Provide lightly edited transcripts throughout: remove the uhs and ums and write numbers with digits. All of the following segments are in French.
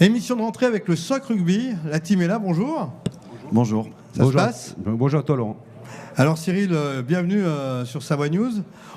Émission de rentrée avec le SOC Rugby. La team est là, bonjour. Bonjour. Ça se passe ? Bonjour à toi, Laurent. Alors Cyril, bienvenue sur Savoie News.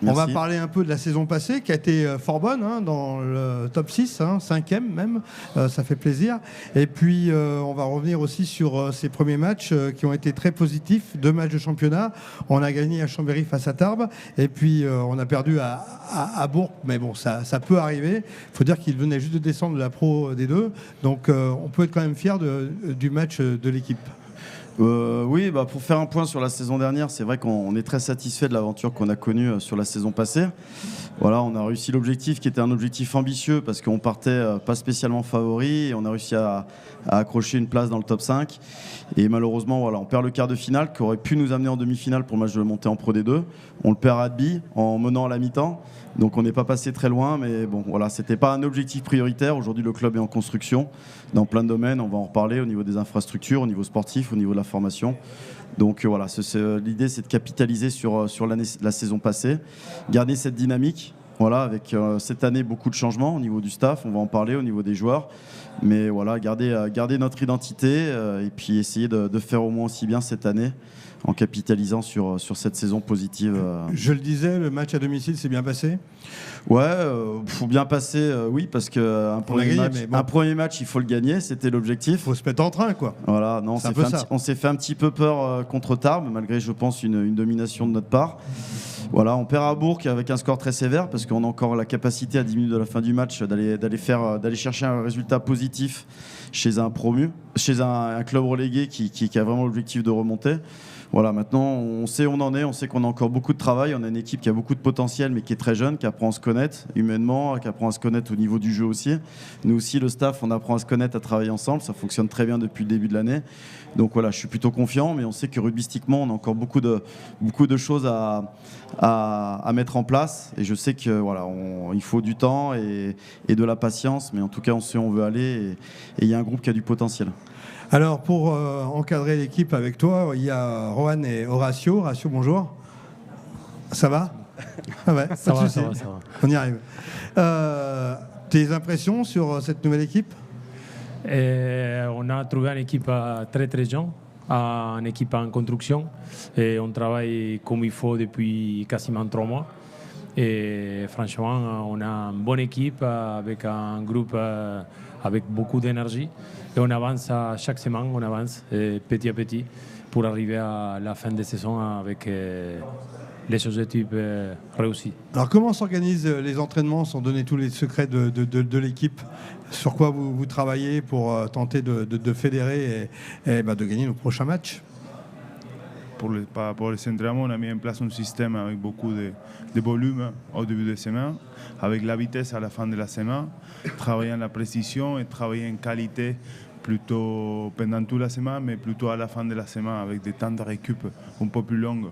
Merci. On va parler un peu de la saison passée qui a été fort bonne, dans le top 6, 5e même, ça fait plaisir. Et puis on va revenir aussi sur ces premiers matchs qui ont été très positifs, 2 matchs de championnat. On a gagné à Chambéry face à Tarbes et puis on a perdu à Bourg, mais bon, ça peut arriver. Il faut dire qu'il venait juste de descendre de la Pro D2, donc on peut être quand même fier du match de l'équipe. Oui, pour faire un point sur la saison dernière, c'est vrai qu'on est très satisfait de l'aventure qu'on a connue sur la saison passée. Voilà, on a réussi l'objectif qui était un objectif ambitieux parce qu'on partait pas spécialement favori et on a réussi à accrocher une place dans le top 5. Et malheureusement, voilà, on perd le quart de finale qui aurait pu nous amener en demi-finale pour le match de montée en Pro D2. On le perd à Rugby en menant à la mi-temps. Donc on n'est pas passé très loin, mais bon, voilà, c'était pas un objectif prioritaire. Aujourd'hui, le club est en construction dans plein de domaines. On va en reparler au niveau des infrastructures, au niveau sportif, au niveau de la formation. Donc voilà, l'idée, c'est de capitaliser sur la saison passée, garder cette dynamique. Voilà, avec cette année beaucoup de changements au niveau du staff, on va en parler au niveau des joueurs. Mais voilà, garder notre identité et puis essayer de faire au moins aussi bien cette année en capitalisant sur cette saison positive. Je le disais, le match à domicile s'est bien passé ? Ouais, faut bien passer, oui, parce qu'un premier match, il faut le gagner, c'était l'objectif. Il faut se mettre en train, quoi. Voilà, non, on s'est fait un petit peu peur contre Tarbes, malgré, je pense, une domination de notre part. Voilà, on perd à Bourg avec un score très sévère, parce qu'on a encore la capacité à 10 minutes de la fin du match d'aller chercher un résultat positif chez un promu, chez un club relégué qui a vraiment l'objectif de remonter. Voilà, maintenant, on sait où on en est, on sait qu'on a encore beaucoup de travail. On a une équipe qui a beaucoup de potentiel, mais qui est très jeune, qui apprend à se connaître humainement, qui apprend à se connaître au niveau du jeu aussi. Nous aussi, le staff, on apprend à se connaître, à travailler ensemble. Ça fonctionne très bien depuis le début de l'année. Donc voilà, je suis plutôt confiant, mais on sait que rugbystiquement, on a encore beaucoup de choses à mettre en place. Et je sais que voilà, il faut du temps et de la patience, mais en tout cas, on sait où on veut aller. Et il y a un groupe qui a du potentiel. Alors, pour encadrer l'équipe avec toi, il y a Rohan et Horacio. Horacio, bonjour. Ça va ? Ah ouais, ça va. On y arrive. Tes impressions sur cette nouvelle équipe ? On a trouvé une équipe très très jeune, une équipe en construction. Et on travaille comme il faut depuis quasiment 3 mois. Et franchement, on a une bonne équipe avec un groupe avec beaucoup d'énergie. Et on avance chaque semaine, on avance petit à petit pour arriver à la fin de saison avec les objectifs réussis. Alors comment s'organisent les entraînements sans donner tous les secrets de l'équipe ? Sur quoi vous travaillez pour tenter de fédérer et de gagner nos prochains matchs ? Pour les entraînements, on a mis en place un système avec beaucoup de volume au début de semaine, avec la vitesse à la fin de la semaine, travaillant la précision et travaillant en qualité plutôt pendant toute la semaine, mais plutôt à la fin de la semaine avec des temps de récup un peu plus longs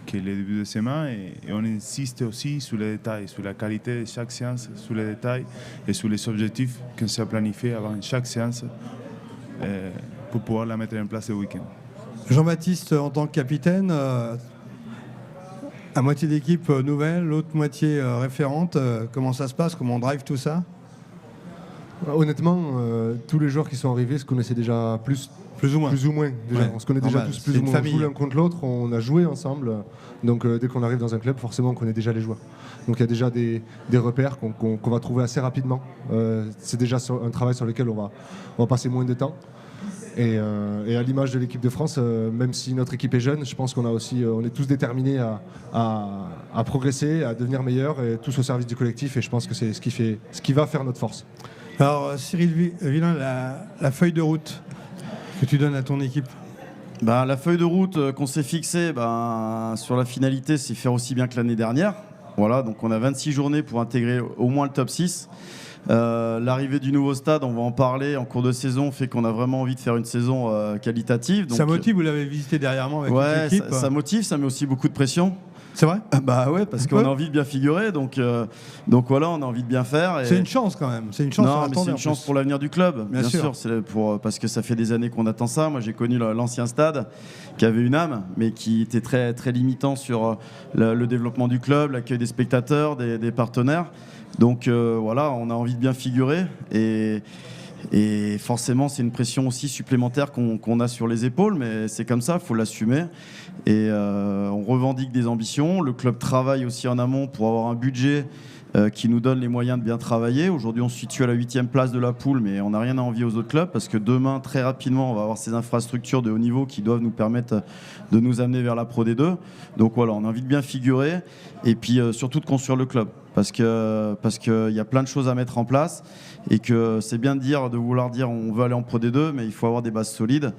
que le début de semaine. Et on insiste aussi sur les détails, sur la qualité de chaque séance, sur les détails et sur les objectifs qu'on s'est planifiés avant chaque séance pour pouvoir la mettre en place le week-end. Jean-Baptiste, en tant que capitaine, à moitié d'équipe nouvelle, l'autre moitié référente, comment ça se passe ? Comment on drive tout ça ? Honnêtement, tous les joueurs qui sont arrivés se connaissaient déjà plus ou moins. Déjà. Ouais. On se connaît déjà tous plus ou moins. On joue l'un contre l'autre, on a joué ensemble. Donc dès qu'on arrive dans un club, forcément on connaît déjà les joueurs. Donc il y a déjà des repères qu'on va trouver assez rapidement. C'est déjà un travail sur lequel on va passer moins de temps. Et à l'image de l'équipe de France, même si notre équipe est jeune, je pense qu'on est tous déterminés à progresser, à devenir meilleurs, et tous au service du collectif. Et je pense que c'est ce qui va faire notre force. Alors Cyril Villain, la feuille de route que tu donnes à ton équipe ? La feuille de route qu'on s'est fixée sur la finalité, c'est faire aussi bien que l'année dernière. Voilà, donc on a 26 journées pour intégrer au moins le top 6. L'arrivée du nouveau stade, on va en parler en cours de saison, fait qu'on a vraiment envie de faire une saison qualitative. Donc, ça motive, vous l'avez visité derrière moi avec l'équipe. Ça motive, ça met aussi beaucoup de pression. C'est vrai ? Bah ouais, parce qu'on a envie de bien figurer, donc voilà, on a envie de bien faire. C'est une chance quand même. C'est une chance. Non, mais c'est une chance pour l'avenir du club. Bien sûr. C'est parce que ça fait des années qu'on attend ça. Moi, j'ai connu l'ancien stade qui avait une âme, mais qui était très très limitant sur le développement du club, l'accueil des spectateurs, des partenaires. Donc voilà, on a envie de bien figurer Et forcément, c'est une pression aussi supplémentaire qu'on a sur les épaules, mais c'est comme ça, il faut l'assumer. Et on revendique des ambitions. Le club travaille aussi en amont pour avoir un budget qui nous donne les moyens de bien travailler. Aujourd'hui, on se situe à la 8e place de la poule, mais on n'a rien à envier aux autres clubs parce que demain, très rapidement, on va avoir ces infrastructures de haut niveau qui doivent nous permettre de nous amener vers la Pro D2. Donc voilà, on a envie de bien figurer et puis surtout de construire le club parce qu'il y a plein de choses à mettre en place et que c'est bien de vouloir dire on veut aller en Pro D2, mais il faut avoir des bases solides.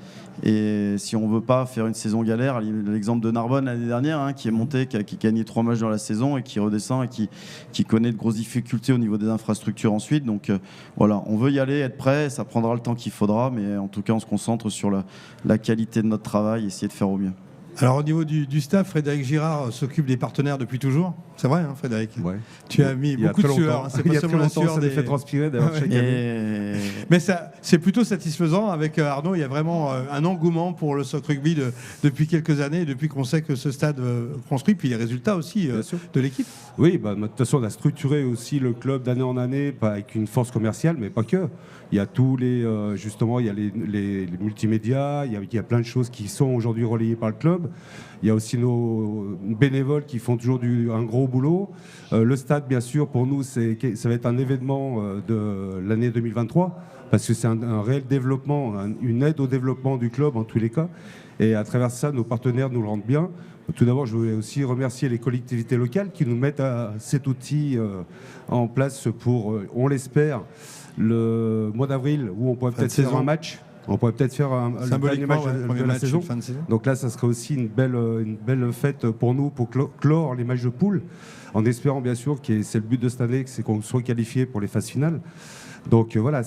Et si on ne veut pas faire une saison galère, l'exemple de Narbonne l'année dernière, qui est monté, qui a gagné 3 matchs dans la saison et qui redescend et qui connaît de grosses difficultés au niveau des infrastructures ensuite. Donc voilà, on veut y aller, être prêt, ça prendra le temps qu'il faudra, mais en tout cas on se concentre sur la qualité de notre travail et essayer de faire au mieux. Alors au niveau du staff, Frédéric Girard s'occupe des partenaires depuis toujours. C'est vrai, hein, Frédéric. Ouais. Tu as mis beaucoup de sueur. C'est pas seulement la sueur, ça les fait transpirer d'ailleurs chaque année. Mais c'est plutôt satisfaisant. Avec Arnaud, il y a vraiment un engouement pour le soccer rugby depuis quelques années, depuis qu'on sait que ce stade construit, puis les résultats aussi de l'équipe. Oui, de toute façon, on a structuré aussi le club d'année en année avec une force commerciale, mais pas que. Il y a tous justement, il y a les multimédias, il y a plein de choses qui sont aujourd'hui relayées par le club. Il y a aussi nos bénévoles qui font toujours un gros boulot. Le stade, bien sûr, pour nous, ça va être un événement de l'année 2023 parce que c'est un réel développement, une aide au développement du club en tous les cas. Et à travers ça, nos partenaires nous le rendent bien. Tout d'abord, je voulais aussi remercier les collectivités locales qui nous mettent cet outil en place pour, on l'espère, le mois d'avril où on pourrait peut-être faire un match. On pourrait peut-être faire le dernier match de la saison. Donc là, ça serait aussi une belle fête pour nous, pour clore les matchs de poule, en espérant bien sûr, c'est le but de cette année, c'est qu'on soit qualifié pour les phases finales. Donc voilà,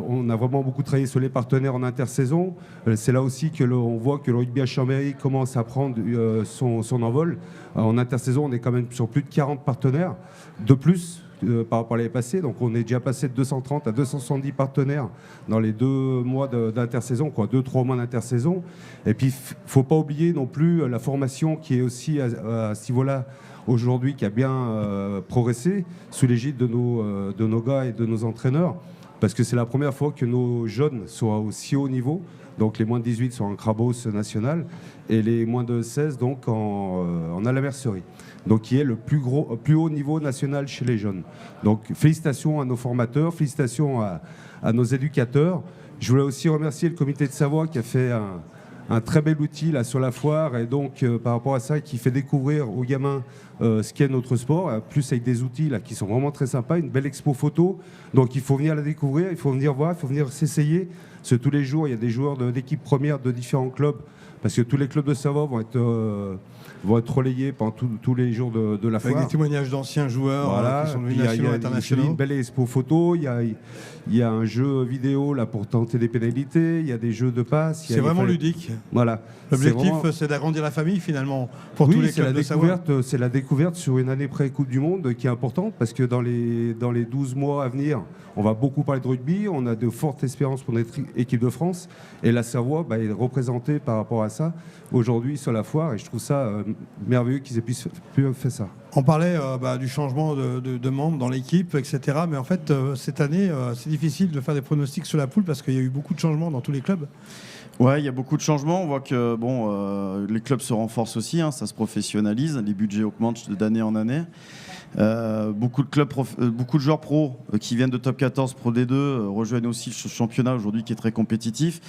on a vraiment beaucoup travaillé sur les partenaires en intersaison. C'est là aussi on voit que le rugby à Chambéry commence à prendre son envol. En intersaison, on est quand même sur plus de 40 partenaires de plus par rapport à l'année passée. Donc on est déjà passé de 230 à 270 partenaires dans les 2 mois d'intersaison, 2-3 mois d'intersaison. Et puis, il ne faut pas oublier non plus la formation qui est aussi à ce niveau-là aujourd'hui, qui a bien progressé sous l'égide de nos gars et de nos entraîneurs, parce que c'est la première fois que nos jeunes sont à aussi haut niveau. Donc les moins de 18 sont en Crabos national et les moins de 16 donc en Alamercerie. Donc qui est le plus haut niveau national chez les jeunes. Donc félicitations à nos formateurs, félicitations à nos éducateurs. Je voulais aussi remercier le comité de Savoie qui a fait un très bel outil là sur la foire et donc par rapport à ça qui fait découvrir aux gamins ce qu'est notre sport, plus avec des outils là qui sont vraiment très sympas, une belle expo photo. Donc il faut venir la découvrir, il faut venir voir, il faut venir s'essayer. Parce que tous les jours, il y a des joueurs d'équipes premières de différents clubs, parce que tous les clubs de Savoie vont être relayés pendant tous les jours de la foire. Avec des témoignages d'anciens joueurs qui sont devenus nationaux, internationaux. Il y a une belle expo photo, il y a un jeu vidéo là, pour tenter des pénalités, il y a des jeux de passe. C'est vraiment ludique. Voilà. L'objectif, c'est d'agrandir la famille finalement pour tous les clubs de Savoie. C'est la découverte sur une année pré-Coupe du Monde qui est importante, parce que dans les 12 mois à venir, on va beaucoup parler de rugby, on a de fortes espérances pour notre équipe de France, et la Savoie est représentée par rapport à ça aujourd'hui sur la foire, et je trouve ça merveilleux qu'ils aient pu faire ça. On parlait du changement de membres dans l'équipe, etc. Mais en fait, cette année, c'est difficile de faire des pronostics sur la poule parce qu'il y a eu beaucoup de changements dans tous les clubs. Ouais, il y a beaucoup de changements. On voit que les clubs se renforcent aussi, ça se professionnalise, les budgets augmentent d'année en année. Beaucoup de joueurs pros qui viennent de top 14, Pro D2 rejoignent aussi le championnat aujourd'hui qui est très compétitif,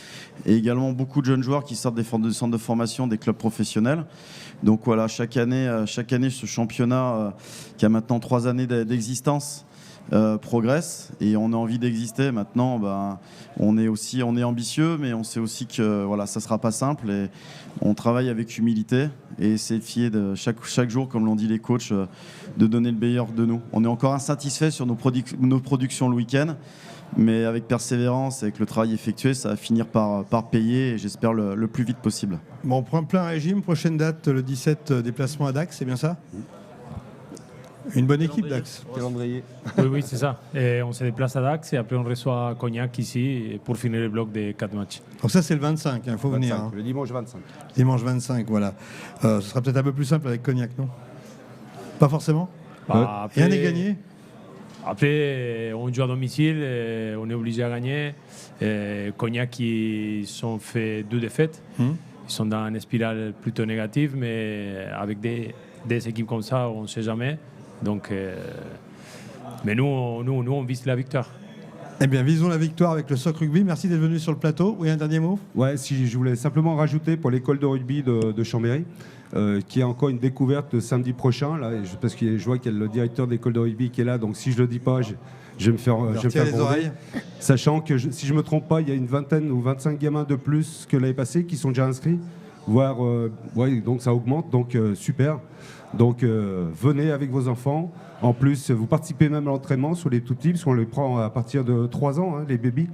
et également beaucoup de jeunes joueurs qui sortent des centres de formation des clubs professionnels. Donc voilà, chaque année ce championnat qui a maintenant 3 années d'existence progresse, et on a envie d'exister. Maintenant, on est ambitieux, mais on sait aussi que ça sera pas simple, et on travaille avec humilité et essayer de chaque jour, comme l'ont dit les coachs, de donner le meilleur de nous. On est encore insatisfait sur nos productions le week-end, mais avec persévérance, avec le travail effectué, ça va finir par payer, et j'espère le plus vite possible. Bon, on prend plein régime, prochaine date le 17, déplacement à Dax, c'est bien ça ? Une bonne équipe, Dax. Calendrier. Oui, c'est ça. Et on se déplace à Dax et après on reçoit Cognac ici pour finir le bloc de 4 matchs. Donc ça, c'est le 25, il faut venir. Le dimanche 25. Dimanche 25, voilà. Ce sera peut-être un peu plus simple avec Cognac, non ? Pas forcément ? Rien n'est gagné ? Après, on joue à domicile, on est obligé à gagner. Cognac, ils ont fait 2 défaites. Ils sont dans une spirale plutôt négative, mais avec des équipes comme ça, on ne sait jamais. Donc, mais nous, on vise la victoire. Eh bien, visons la victoire avec le Soc Rugby. Merci d'être venu sur le plateau. Oui, un dernier mot ? Ouais, si je voulais simplement rajouter pour l'école de rugby de Chambéry, qui est encore une découverte samedi prochain, là, parce que je vois qu'il y a le directeur de l'école de rugby qui est là, donc si je ne le dis pas, je vais me faire les oreilles. Sachant que, si je ne me trompe pas, il y a une 20 ou 25 gamins de plus que l'année passée qui sont déjà inscrits, voire, donc ça augmente, donc super. Donc venez avec vos enfants. En plus, vous participez même à l'entraînement sur les tout petits, parce qu'on les prend à partir de 3 ans, les bébés.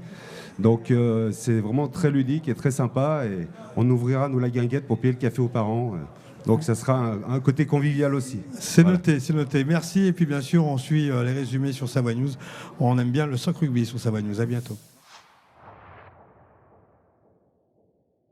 Donc c'est vraiment très ludique et très sympa. Et on ouvrira, nous, la guinguette pour payer le café aux parents. Donc ça sera un côté convivial aussi. C'est noté, c'est noté. Merci. Et puis bien sûr, on suit les résumés sur Savoie News. On aime bien le Soc Rugby sur Savoie News. À bientôt.